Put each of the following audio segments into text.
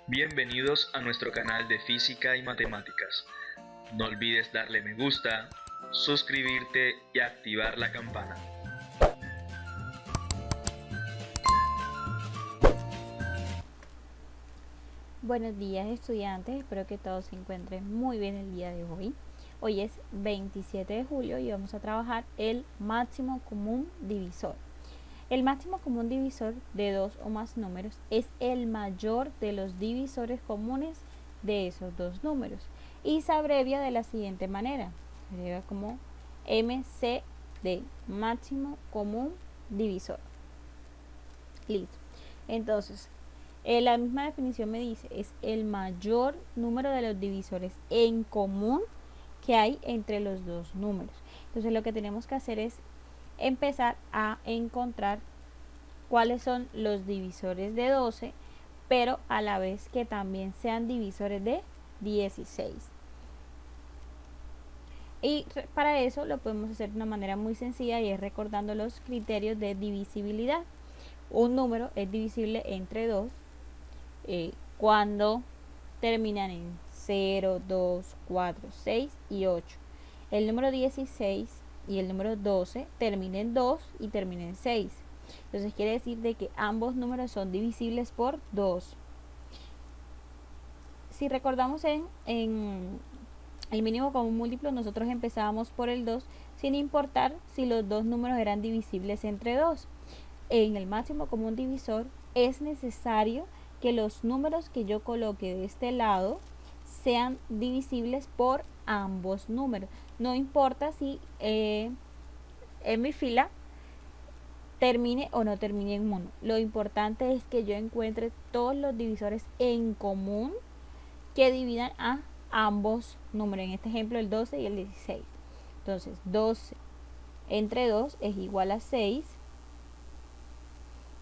Bienvenidos a nuestro canal de Física y Matemáticas. No olvides darle me gusta, suscribirte y activar la campana. Buenos días, estudiantes, espero que todos se encuentren muy bien el día de hoy. Hoy es 27 de julio y vamos a trabajar el máximo común divisor. El máximo común divisor de dos o más números es el mayor de los divisores comunes de esos dos números y se abrevia de la siguiente manera, se abrevia como MCD, máximo común divisor. Listo. Entonces, la misma definición me dice, es el mayor número de los divisores en común que hay entre los dos números. Entonces lo que tenemos que hacer es empezar a encontrar cuáles son los divisores de 12, pero a la vez que también sean divisores de 16. Y para eso lo podemos hacer de una manera muy sencilla y es recordando los criterios de divisibilidad. Un número es divisible entre 2 cuando terminan en 0, 2, 4, 6 y 8. El número 16 y el número 12 terminan en 2 y terminan en 6. Entonces quiere decir de que ambos números son divisibles por 2. Si recordamos en el mínimo común múltiplo, nosotros empezábamos por el 2 sin importar si los dos números eran divisibles entre 2. En el máximo común divisor es necesario que los números que yo coloque de este lado sean divisibles por ambos números. No importa si en mi fila termine o no termine en 1. Lo importante es que yo encuentre todos los divisores en común que dividan a ambos números. En este ejemplo el 12 y el 16. Entonces 12 entre 2 es igual a 6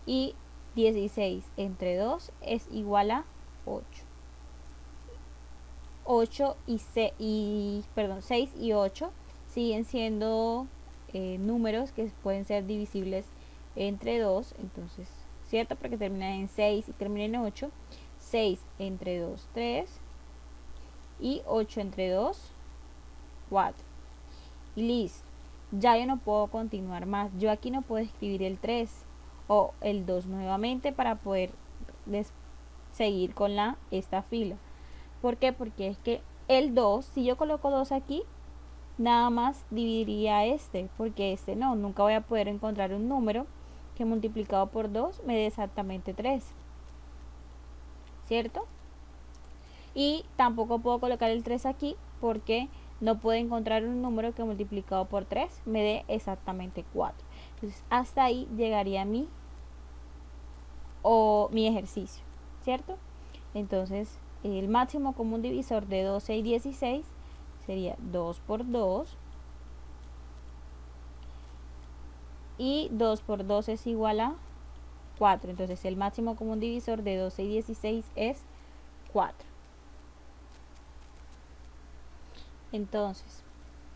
y 16 entre 2 es igual a 8. 6 y 8 siguen siendo números que pueden ser divisibles entre 2, entonces, ¿cierto? Porque terminan en 6 y terminan en 8. 6 entre 2, 3 y 8 entre 2, 4. Y listo. Ya yo no puedo continuar más. Yo aquí no puedo escribir el 3 o el 2 nuevamente para poder seguir con esta fila. ¿Por qué? Porque es que el 2, si yo coloco 2 aquí, nada más dividiría porque nunca voy a poder encontrar un número que multiplicado por 2 me dé exactamente 3, ¿cierto? Y tampoco puedo colocar el 3 aquí porque no puedo encontrar un número que multiplicado por 3 me dé exactamente 4. Entonces hasta ahí llegaría mi ejercicio, ¿cierto? Entonces el máximo común divisor de 12 y 16 sería 2 por 2 y 2 por 2 es igual a 4. Entonces el máximo común divisor de 12 y 16 es 4. Entonces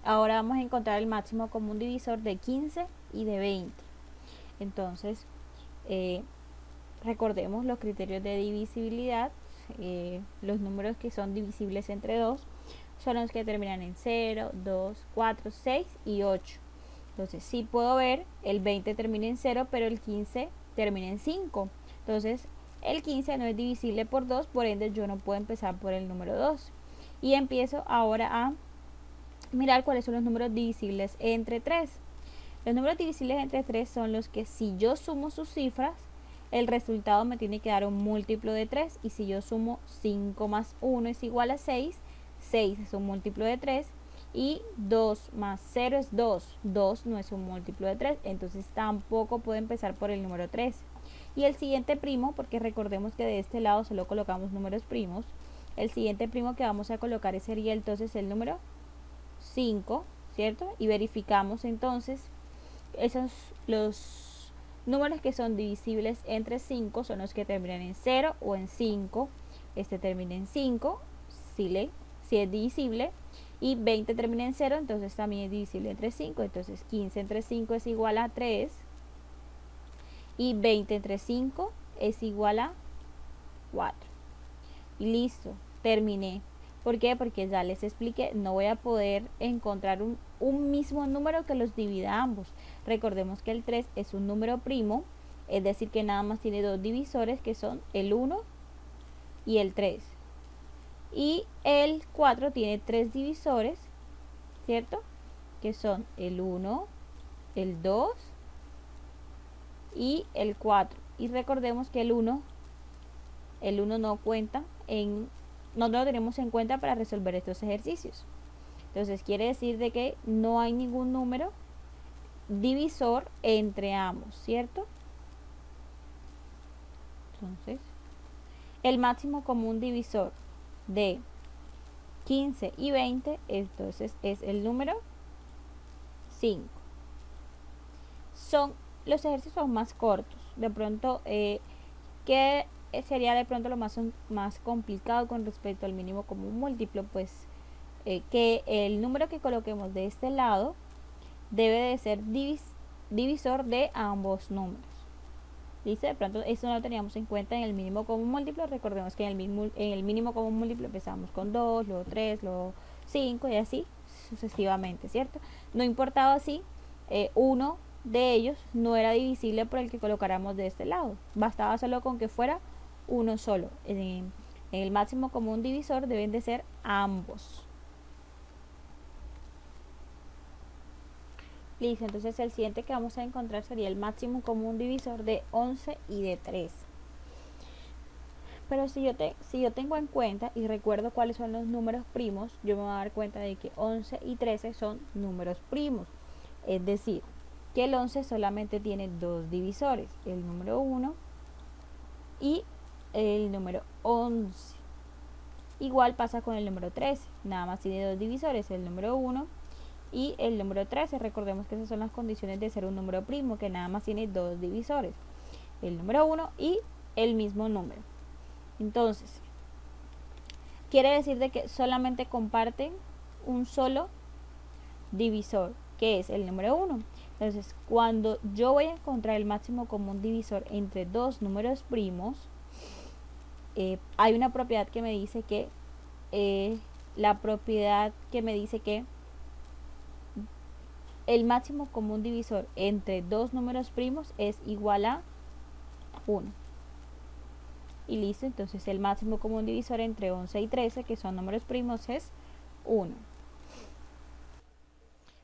ahora vamos a encontrar el máximo común divisor de 15 y de 20. Entonces recordemos los criterios de divisibilidad. Los números que son divisibles entre 2 son los que terminan en 0, 2, 4, 6 y 8. Entonces sí puedo ver, el 20 termina en 0, pero el 15 termina en 5. Entonces el 15 no es divisible por 2, por ende yo no puedo empezar por el número 2. Y empiezo ahora a mirar cuáles son los números divisibles entre 3. Los números divisibles entre 3 son los que si yo sumo sus cifras, el resultado me tiene que dar un múltiplo de 3. Y si yo sumo 5 más 1 es igual a 6, 6 es un múltiplo de 3. Y 2 más 0 es 2. 2 no es un múltiplo de 3, entonces tampoco puedo empezar por el número 3. Y el siguiente primo, porque recordemos que de este lado solo colocamos números primos, el siguiente primo que vamos a colocar sería entonces el número 5, ¿cierto? Y verificamos entonces los números que son divisibles entre 5 son los que terminan en 0 o en 5. Este termina en 5, si es divisible. Y 20 termina en 0, entonces también es divisible entre 5. Entonces 15 entre 5 es igual a 3. Y 20 entre 5 es igual a 4. y listo, terminé. ¿Por qué? Porque ya les expliqué, no voy a poder encontrar un mismo número que los divida ambos. Recordemos que el 3 es un número primo, es decir que nada más tiene dos divisores, que son el 1 y el 3. Y el 4 tiene tres divisores, ¿cierto? Que son el 1, el 2 y el 4. Y recordemos que el 1 no cuenta no lo tenemos en cuenta para resolver estos ejercicios. Entonces quiere decir de que no hay ningún número divisor entre ambos, ¿cierto? Entonces, el máximo común divisor de 15 y 20, entonces es el número 5. Los ejercicios son más cortos. De pronto, ¿qué sería de pronto lo más complicado con respecto al mínimo común múltiplo? Pues que el número que coloquemos de este lado debe de ser divisor de ambos números. ¿Listo? De pronto eso no lo teníamos en cuenta en el mínimo común múltiplo. Recordemos que en el mínimo común múltiplo empezamos con 2, luego 3, luego 5 y así sucesivamente, ¿cierto? No importaba si uno de ellos no era divisible por el que colocáramos de este lado. Bastaba solo con que fuera uno solo. En el máximo común divisor deben de ser ambos. Listo, entonces el siguiente que vamos a encontrar sería el máximo común divisor de 11 y de 3. Pero si yo tengo en cuenta y recuerdo cuáles son los números primos, yo me voy a dar cuenta de que 11 y 13 son números primos. Es decir, que el 11 solamente tiene dos divisores, el número 1 y el número 11. Igual pasa con el número 13, nada más tiene dos divisores, el número 1 y el número 13. Recordemos que esas son las condiciones de ser un número primo, que nada más tiene dos divisores, el número 1 y el mismo número. Entonces, quiere decir de que solamente comparten un solo divisor, que es el número 1. Entonces, cuando yo voy a encontrar el máximo común divisor entre dos números primos, hay una propiedad que me dice que el máximo común divisor entre dos números primos es igual a 1. Y listo, entonces el máximo común divisor entre 11 y 13, que son números primos, es 1.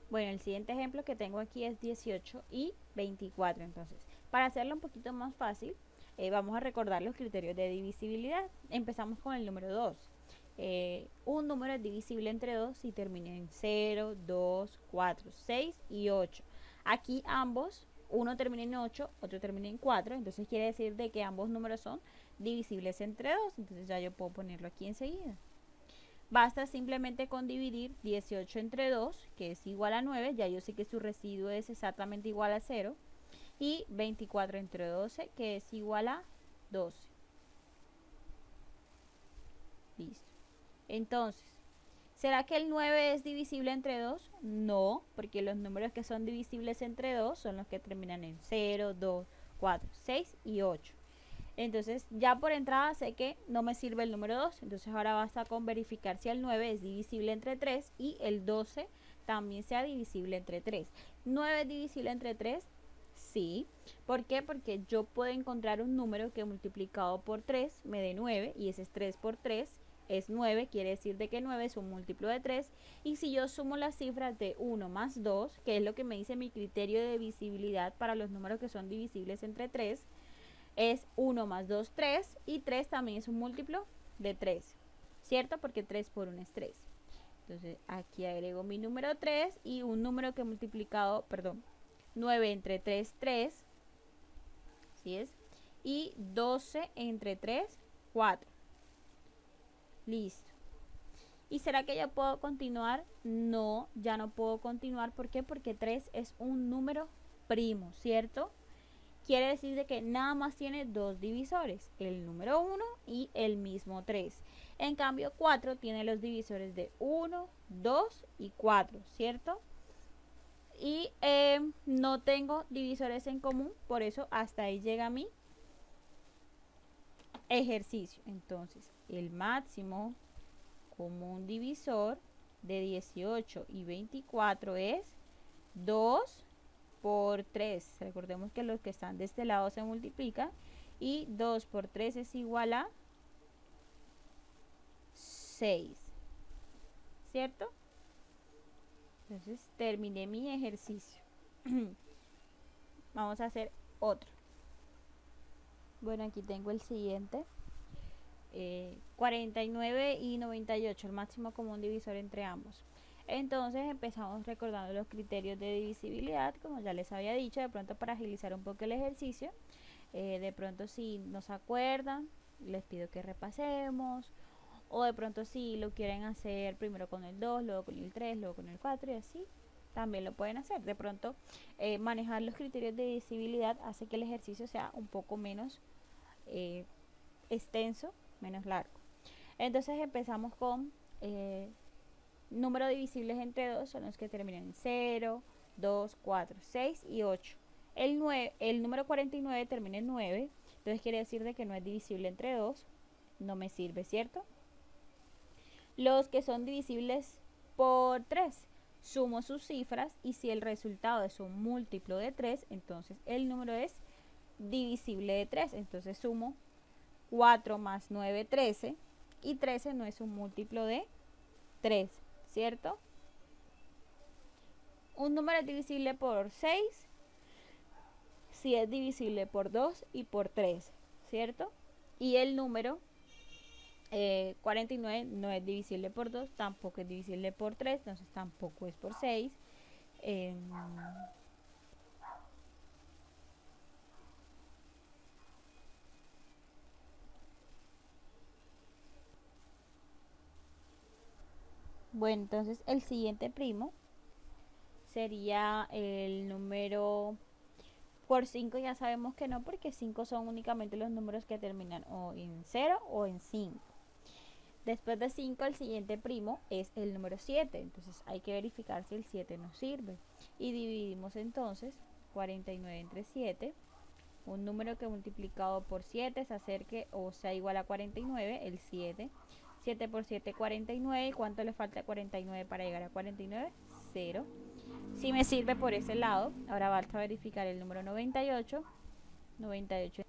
Bueno, el siguiente ejemplo que tengo aquí es 18 y 24. Entonces, para hacerlo un poquito más fácil, vamos a recordar los criterios de divisibilidad. Empezamos con el número 2. Un número es divisible entre 2 si termina en 0, 2, 4, 6 y 8. Aquí ambos, uno termina en 8, otro termina en 4, entonces quiere decir de que ambos números son divisibles entre 2. Entonces ya yo puedo ponerlo aquí enseguida. Basta simplemente con dividir 18 entre 2, que es igual a 9, ya yo sé que su residuo es exactamente igual a 0, y 24 entre 12, que es igual a 12. Listo. Entonces, ¿será que el 9 es divisible entre 2? No, porque los números que son divisibles entre 2 son los que terminan en 0, 2, 4, 6 y 8. Entonces ya por entrada sé que no me sirve el número 2. Entonces ahora basta con verificar si el 9 es divisible entre 3 y el 12 también sea divisible entre 3. ¿9 es divisible entre 3? Sí. ¿Por qué? Porque yo puedo encontrar un número que multiplicado por 3 me dé 9, y ese es 3 por 3 es 9, quiere decir de que 9 es un múltiplo de 3. Y si yo sumo las cifras de 1 más 2, que es lo que me dice mi criterio de divisibilidad para los números que son divisibles entre 3, es 1 más 2, 3, y 3 también es un múltiplo de 3, ¿cierto? Porque 3 por 1 es 3. Entonces aquí agrego mi número 3 y un número que multiplicado, 9 entre 3, 3, ¿sí es? Y 12 entre 3, 4. Listo. ¿Y será que ya puedo continuar? No, ya no puedo continuar. ¿Por qué? Porque 3 es un número primo, ¿cierto? Quiere decir de que nada más tiene dos divisores, el número 1 y el mismo 3. En cambio, 4 tiene los divisores de 1, 2 y 4, ¿cierto? Y no tengo divisores en común, por eso hasta ahí llega mi ejercicio. Entonces, el máximo común divisor de 18 y 24 es 2 por 3. Recordemos que los que están de este lado se multiplican y 2 por 3 es igual a 6, ¿cierto? Entonces terminé mi ejercicio. Vamos a hacer otro. Bueno, aquí tengo el siguiente. 49 y 98, el máximo común divisor entre ambos. Entonces empezamos recordando los criterios de divisibilidad, como ya les había dicho, de pronto para agilizar un poco el ejercicio. De pronto si no se acuerdan, les pido que repasemos, o de pronto si lo quieren hacer primero con el 2, luego con el 3, luego con el 4 y así, también lo pueden hacer. De pronto manejar los criterios de divisibilidad hace que el ejercicio sea un poco menos extenso, menos largo. Entonces empezamos con números divisibles entre 2, son los que terminan en 0, 2, 4, 6 y 8. El número 49 termina en 9, entonces quiere decir de que no es divisible entre 2, no me sirve, ¿cierto? Los que son divisibles por 3, sumo sus cifras y si el resultado es un múltiplo de 3, entonces el número es divisible de 3, entonces sumo 4 más 9, 13, y 13 no es un múltiplo de 3, ¿cierto? Un número es divisible por 6 si es divisible por 2 y por 3, ¿cierto? Y el número 49 no es divisible por 2, tampoco es divisible por 3, entonces tampoco es por 6. Bueno, entonces el siguiente primo sería el número por 5, ya sabemos que no, porque 5 son únicamente los números que terminan o en 0 o en 5. Después de 5, el siguiente primo es el número 7, entonces hay que verificar si el 7 nos sirve. Y dividimos entonces 49 entre 7, un número que multiplicado por 7 se acerque o sea igual a 49, el 7. 7 por 7, 49. ¿Y cuánto le falta a 49 para llegar a 49? 0. Si me sirve por ese lado, ahora basta verificar el número 98. 98.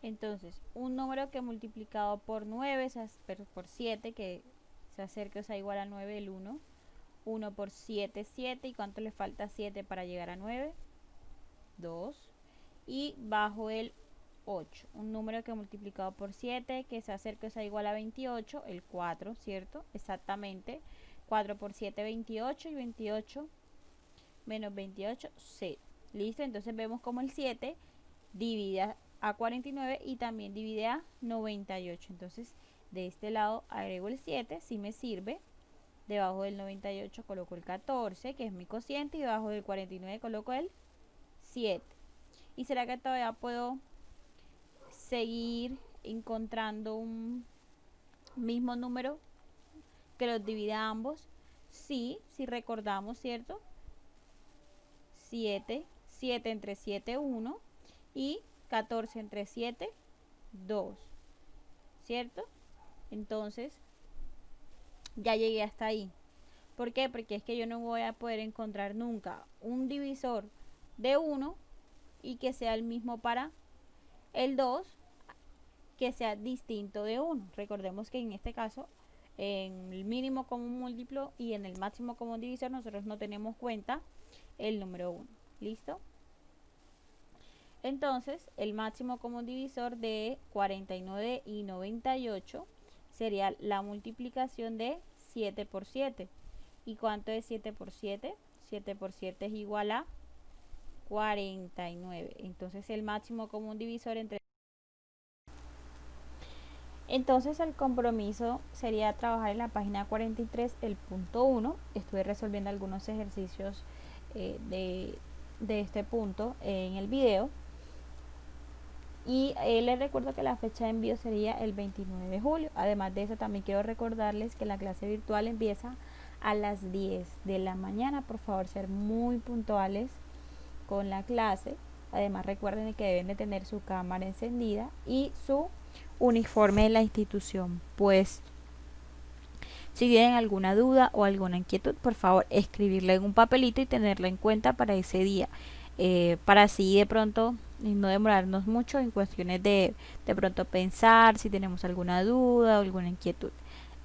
Entonces, un número que multiplicado por 9, pero por 7, que se acerque o sea igual a 9, el 1. 1 por 7, 7. ¿Y cuánto le falta a 7 para llegar a 9? 2. Y bajo el 8, un número que multiplicado por 7 que se acerque o sea igual a 28, el 4, ¿cierto? Exactamente. 4 por 7, 28, y 28 menos 28, 0. Listo, entonces vemos como el 7 divide a 49 y también divide a 98. Entonces de este lado agrego el 7, si me sirve. Debajo del 98 coloco el 14, que es mi cociente, y debajo del 49 coloco el 7. ¿Y será que todavía puedo seguir encontrando un mismo número que los divida ambos? Sí, si recordamos, ¿cierto? 7 entre 7, 1, y 14 entre 7, 2, ¿cierto? Entonces, ya llegué hasta ahí. ¿Por qué? Porque es que yo no voy a poder encontrar nunca un divisor de 1 y que sea el mismo para el 2, que sea distinto de 1. Recordemos que en este caso, en el mínimo común múltiplo y en el máximo común divisor, nosotros no tenemos cuenta el número 1. ¿Listo? Entonces, el máximo común divisor de 49 y 98 sería la multiplicación de 7 por 7. ¿Y cuánto es 7 por 7? 7 por 7 es igual a 49. Entonces, el máximo común divisor entre... Entonces, el compromiso sería trabajar en la página 43, el punto 1. Estuve resolviendo algunos ejercicios de este punto en el video. Y les recuerdo que la fecha de envío sería el 29 de julio. Además de eso, también quiero recordarles que la clase virtual empieza a las 10 de la mañana. Por favor, ser muy puntuales con la clase. Además, recuerden que deben de tener su cámara encendida y su uniforme de la institución puesto. Si tienen alguna duda o alguna inquietud, por favor escribirla en un papelito y tenerla en cuenta para ese día, para así de pronto no demorarnos mucho en cuestiones de pronto pensar si tenemos alguna duda o alguna inquietud.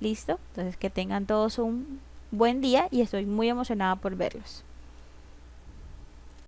¿Listo? Entonces que tengan todos un buen día y estoy muy emocionada por verlos.